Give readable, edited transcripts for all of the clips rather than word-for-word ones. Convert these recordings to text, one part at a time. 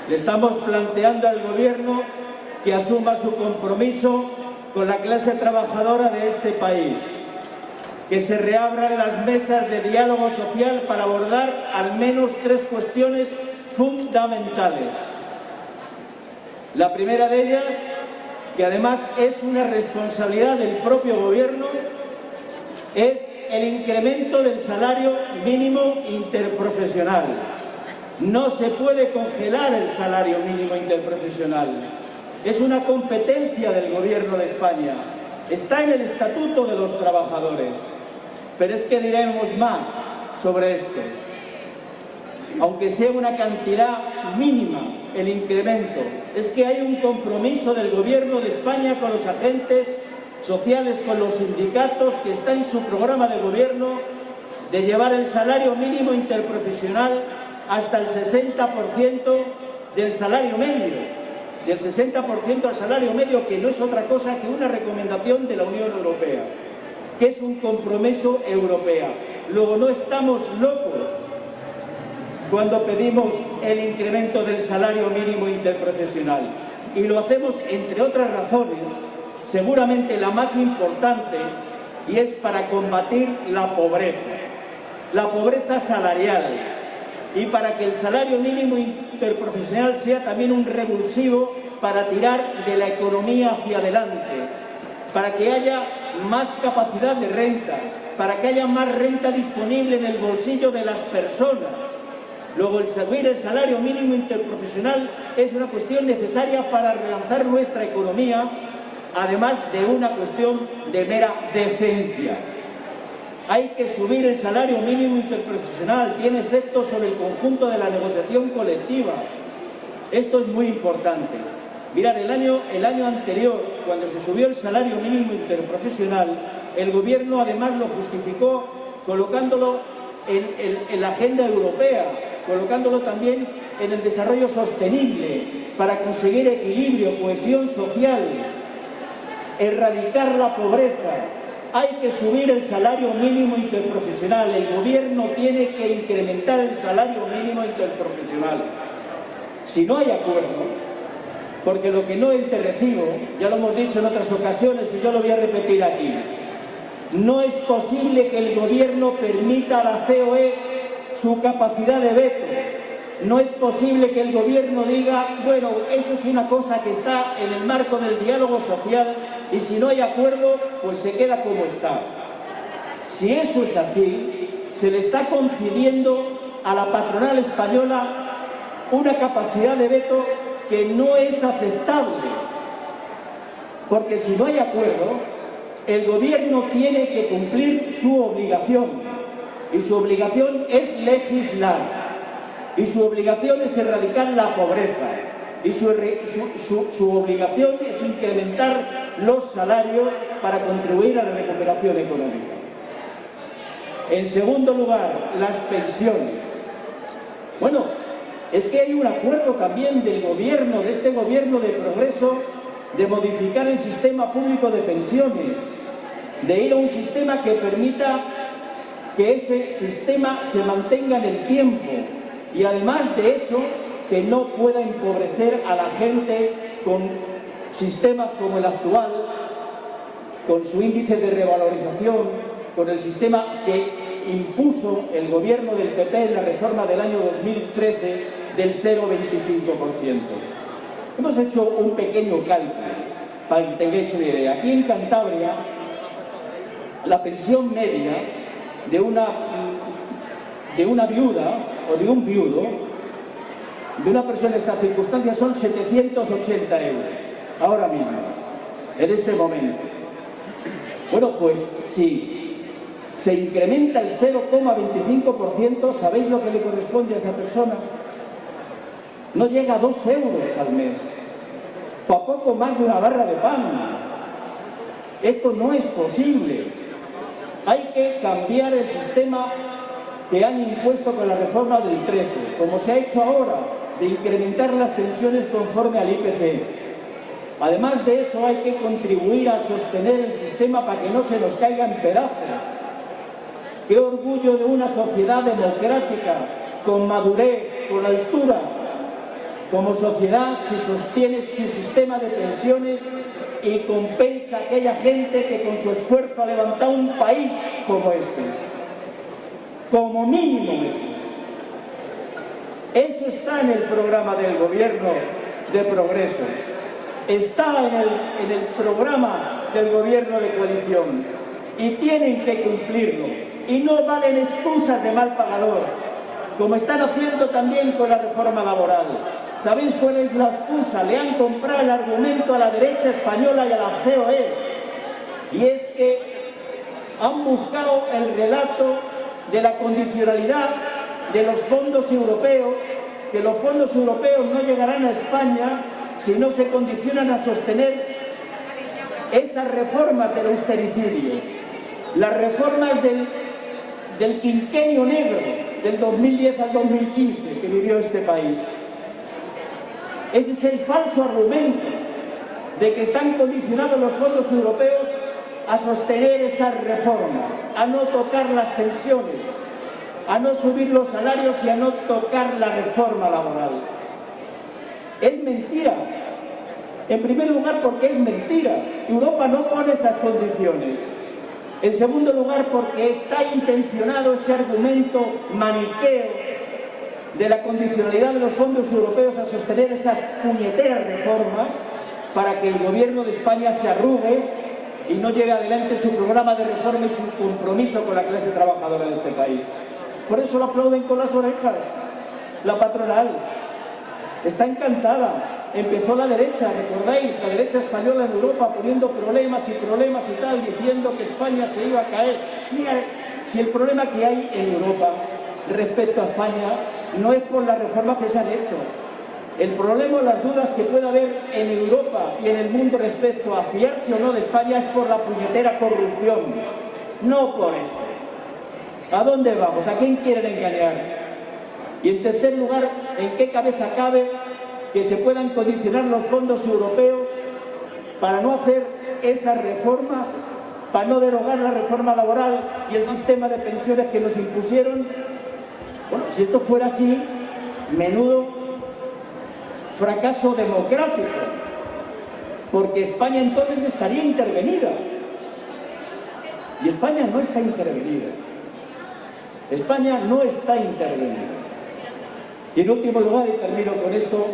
Le estamos planteando al Gobierno que asuma su compromiso con la clase trabajadora de este país, que se reabran las mesas de diálogo social para abordar al menos 3 cuestiones fundamentales. La primera de ellas, que además es una responsabilidad del propio Gobierno, es el incremento del salario mínimo interprofesional. No se puede congelar el salario mínimo interprofesional. Es una competencia del Gobierno de España. Está en el Estatuto de los Trabajadores. Pero es que diremos más sobre esto. Aunque sea una cantidad mínima el incremento, es que hay un compromiso del Gobierno de España con los agentes sociales, con los sindicatos, que está en su programa de gobierno, de llevar el salario mínimo interprofesional hasta el 60% del salario medio, del 60% al salario medio, que no es otra cosa que una recomendación de la Unión Europea, que es un compromiso europeo. Luego, no estamos locos cuando pedimos el incremento del salario mínimo interprofesional, y lo hacemos entre otras razones, seguramente la más importante, y es para combatir la pobreza salarial, y para que el salario mínimo interprofesional sea también un revulsivo para tirar de la economía hacia adelante, para que haya más capacidad de renta, para que haya más renta disponible en el bolsillo de las personas. Luego, el subir el salario mínimo interprofesional es una cuestión necesaria para relanzar nuestra economía, además de una cuestión de mera decencia. Hay que subir el salario mínimo interprofesional, tiene efectos sobre el conjunto de la negociación colectiva. Esto es muy importante. Mirad, el año anterior, cuando se subió el salario mínimo interprofesional, el Gobierno además lo justificó colocándolo en la agenda europea, colocándolo también en el desarrollo sostenible, para conseguir equilibrio, cohesión social, erradicar la pobreza. Hay que subir el salario mínimo interprofesional. El Gobierno tiene que incrementar el salario mínimo interprofesional. Si no hay acuerdo, porque lo que no es de recibo, ya lo hemos dicho en otras ocasiones y yo lo voy a repetir aquí, no es posible que el Gobierno permita a la COE su capacidad de veto. No es posible que el Gobierno diga, bueno, eso es una cosa que está en el marco del diálogo social y si no hay acuerdo, pues se queda como está. Si eso es así, se le está concediendo a la patronal española una capacidad de veto que no es aceptable. Porque si no hay acuerdo, el Gobierno tiene que cumplir su obligación. Y su obligación es legislar. Y su obligación es erradicar la pobreza. Y su obligación es incrementar los salarios para contribuir a la recuperación económica. En segundo lugar, las pensiones. Bueno, es que hay un acuerdo también del Gobierno, de este Gobierno de progreso, de modificar el sistema público de pensiones, de ir a un sistema que permita que ese sistema se mantenga en el tiempo y además de eso, que no pueda empobrecer a la gente con sistemas como el actual, con su índice de revalorización, con el sistema que impuso el Gobierno del PP en la reforma del año 2013 del 0,25%. Hemos hecho un pequeño cálculo para que tengáis una idea. Aquí en Cantabria, la pensión media de una viuda o de un viudo, de una persona en estas circunstancias, son 780 euros, ahora mismo, en este momento. Bueno, pues si se incrementa el 0,25%, ¿sabéis lo que le corresponde a esa persona? No llega a 2 euros al mes, o a poco más de una barra de pan. Esto no es posible. Hay que cambiar el sistema que han impuesto con la reforma del 13, como se ha hecho ahora, de incrementar las pensiones conforme al IPC. Además de eso, hay que contribuir a sostener el sistema para que no se nos caiga en pedazos. Qué orgullo de una sociedad democrática, con madurez, con altura, como sociedad se sostiene su sistema de pensiones y compensa a aquella gente que con su esfuerzo ha levantado un país como este. Como mínimo eso. Eso está en el programa del Gobierno de Progreso. Está en el programa del Gobierno de coalición. Y tienen que cumplirlo. Y no valen excusas de mal pagador, como están haciendo también con la reforma laboral. ¿Sabéis cuál es la excusa? Le han comprado el argumento a la derecha española y a la COE. Y es que han buscado el relato de la condicionalidad de los fondos europeos, que los fondos europeos no llegarán a España si no se condicionan a sostener esas reformas del austericidio, las reformas del quinquenio negro, del 2010 al 2015, que vivió este país. Ese es el falso argumento de que están condicionados los fondos europeos a sostener esas reformas, a no tocar las pensiones, a no subir los salarios y a no tocar la reforma laboral. Es mentira. En primer lugar, porque es mentira. Europa no pone esas condiciones. En segundo lugar, porque está intencionado ese argumento maniqueo de la condicionalidad de los fondos europeos a sostener esas puñeteras reformas para que el Gobierno de España se arrugue y no lleve adelante su programa de reforma y su compromiso con la clase trabajadora de este país. Por eso lo aplauden con las orejas. La patronal está encantada. Empezó la derecha, recordáis, la derecha española en Europa poniendo problemas y problemas y tal, diciendo que España se iba a caer. Mira, si el problema que hay en Europa respecto a España no es por las reformas que se han hecho. El problema, las dudas que pueda haber en Europa y en el mundo respecto a fiarse o no de España es por la puñetera corrupción, no por esto. ¿A dónde vamos? ¿A quién quieren engañar? Y en tercer lugar, ¿en qué cabeza cabe que se puedan condicionar los fondos europeos para no hacer esas reformas, para no derogar la reforma laboral y el sistema de pensiones que nos impusieron? Bueno, si esto fuera así, menudo fracaso democrático, porque España entonces estaría intervenida. Y España no está intervenida. España no está intervenida. Y en último lugar, y termino con esto,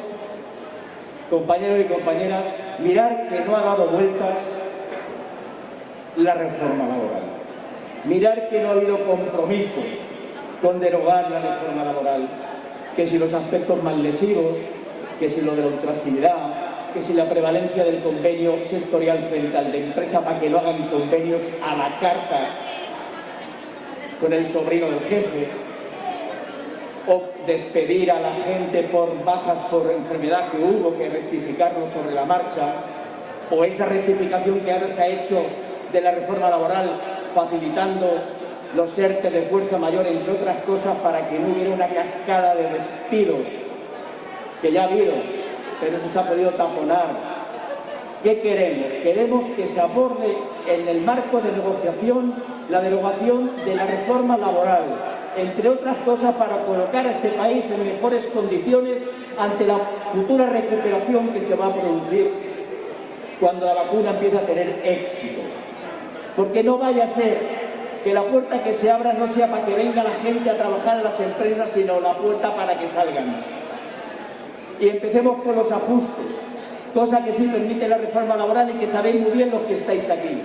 compañeros y compañeras, mirar que no ha dado vueltas la reforma laboral. Mirar que no ha habido compromisos con derogar la reforma laboral. Que si los aspectos más lesivos, que si lo de la ultraactividad, que si la prevalencia del convenio sectorial frente al de empresa para que no hagan convenios a la carta con el sobrino del jefe, o despedir a la gente por bajas por enfermedad que hubo que rectificarlo sobre la marcha, o esa rectificación que ahora se ha hecho de la reforma laboral facilitando los ERTE de fuerza mayor, entre otras cosas, para que no hubiera una cascada de despidos que ya ha habido, pero eso se ha podido taponar. ¿Qué queremos? Queremos que se aborde en el marco de negociación la derogación de la reforma laboral, entre otras cosas para colocar a este país en mejores condiciones ante la futura recuperación que se va a producir cuando la vacuna empiece a tener éxito. Porque no vaya a ser que la puerta que se abra no sea para que venga la gente a trabajar en las empresas, sino la puerta para que salgan. Y empecemos con los ajustes, cosa que sí permite la reforma laboral y que sabéis muy bien los que estáis aquí,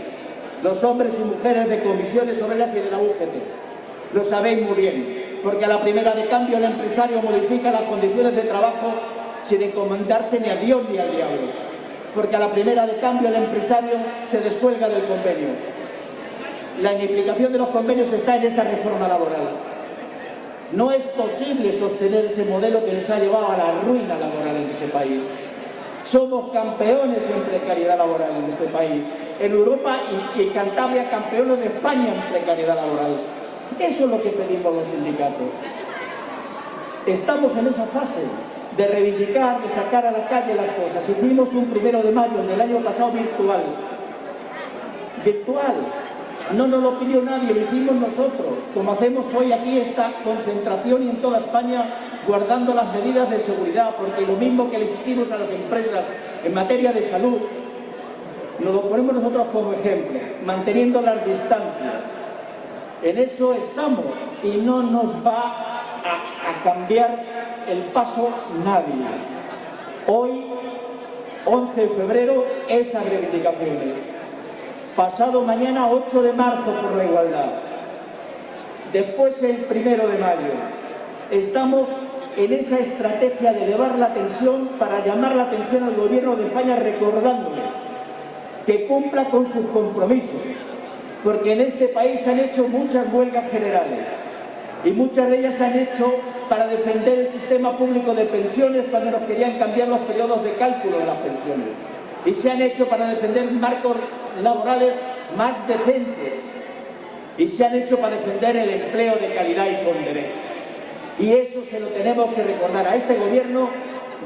los hombres y mujeres de comisiones obreras y de la UGT. Lo sabéis muy bien, porque a la primera de cambio el empresario modifica las condiciones de trabajo sin encomendarse ni a Dios ni al diablo, porque a la primera de cambio el empresario se descuelga del convenio. La implicación de los convenios está en esa reforma laboral. No es posible sostener ese modelo que nos ha llevado a la ruina laboral en este país. Somos campeones en precariedad laboral en este país, en Europa y Cantabria campeones de España en precariedad laboral. Eso es lo que pedimos los sindicatos. Estamos en esa fase de reivindicar, de sacar a la calle las cosas. Hicimos un 1 de mayo del año pasado virtual. No nos lo pidió nadie, lo hicimos nosotros, como hacemos hoy aquí esta concentración y en toda España, guardando las medidas de seguridad, porque lo mismo que le exigimos a las empresas en materia de salud, nos lo ponemos nosotros como ejemplo, manteniendo las distancias. En eso estamos y no nos va a cambiar el paso nadie. Hoy, 11 de febrero, esas reivindicaciones. Pasado mañana, 8 de marzo, por la igualdad. Después, el 1 de mayo. Estamos en esa estrategia de elevar la tensión para llamar la atención al Gobierno de España, recordándole que cumpla con sus compromisos, porque en este país se han hecho muchas huelgas generales y muchas de ellas se han hecho para defender el sistema público de pensiones cuando nos querían cambiar los periodos de cálculo de las pensiones, y se han hecho para defender marcos laborales más decentes, y se han hecho para defender el empleo de calidad y con derechos. Y eso se lo tenemos que recordar a este Gobierno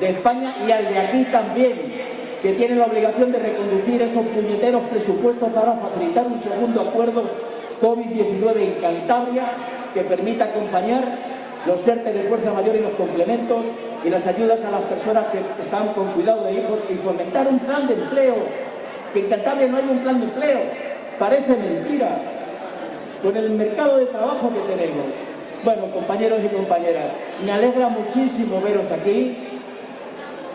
de España y al de aquí también, que tiene la obligación de reconducir esos puñeteros presupuestos para facilitar un segundo acuerdo COVID-19 en Cantabria que permita acompañar los ERTE de fuerza mayor y los complementos y las ayudas a las personas que están con cuidado de hijos, y fomentar un plan de empleo, que en Cantabria no hay un plan de empleo, parece mentira, con el mercado de trabajo que tenemos. Bueno, compañeros y compañeras, me alegra muchísimo veros aquí,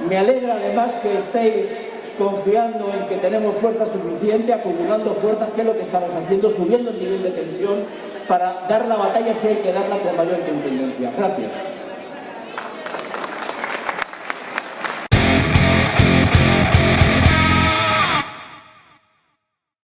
me alegra además que estéis confiando en que tenemos fuerza suficiente, acumulando fuerzas, que es lo que estamos haciendo, subiendo el nivel de tensión para dar la batalla si hay que darla con mayor contundencia. Gracias.